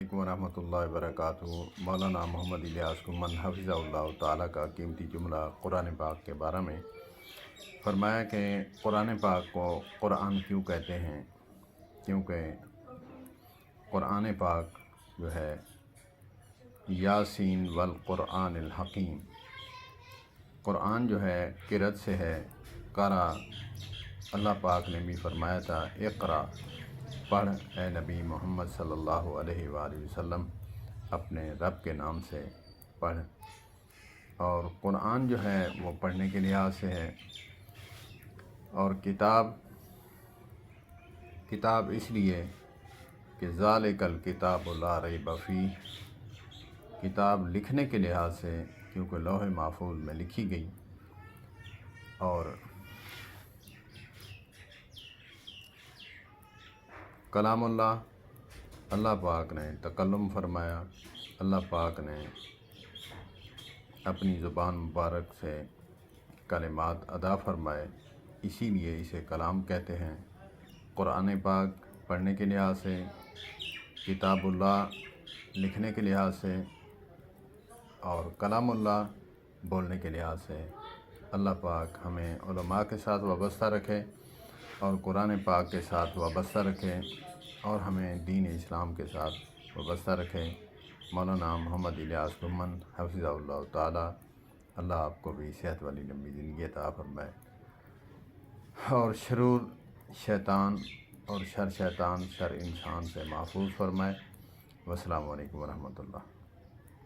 علیکم ورحمۃ اللہ وبرکاتہ۔ مولانا محمد الیاس گمن حفظہ اللہ تعالیٰ کا قیمتی جملہ قرآن پاک کے بارے میں فرمایا کہ قرآن پاک کو قرآن کیوں کہتے ہیں؟ کیونکہ قرآن پاک جو ہے یاسین والقرآن الحکیم، قرآن جو ہے قرأت سے ہے، قرأ اللہ پاک نے بھی فرمایا تھا اقرأ، پڑھ اے نبی محمد صلی اللہ علیہ وآلہ وسلم، اپنے رب کے نام سے پڑھ۔ اور قرآن جو ہے وہ پڑھنے کے لحاظ سے ہے، اور کتاب اس لیے کہ ذالک الکتاب لا ریب فیہ، کتاب لکھنے کے لحاظ سے کیونکہ لوح محفوظ میں لکھی گئی، اور کلام اللہ پاک نے تکلم فرمایا، اللہ پاک نے اپنی زبان مبارک سے کلمات ادا فرمائے، اسی لیے اسے کلام کہتے ہیں۔ قرآن پاک پڑھنے کے لحاظ سے، کتاب اللہ لکھنے کے لحاظ سے، اور کلام اللہ بولنے کے لحاظ سے۔ اللہ پاک ہمیں علماء کے ساتھ وابستہ رکھے اور قرآن پاک کے ساتھ وابستہ رکھے، اور ہمیں دین اسلام کے ساتھ وابستہ رکھے۔ مولانا محمد الیاس گمن حفظہ اللہ تعالیٰ، اللہ آپ کو بھی صحت والی لمبی زندگی عطا فرمائے، اور شرور شیطان اور شر شیطان شر انسان سے محفوظ فرمائے۔ والسلام علیکم ورحمۃ اللہ۔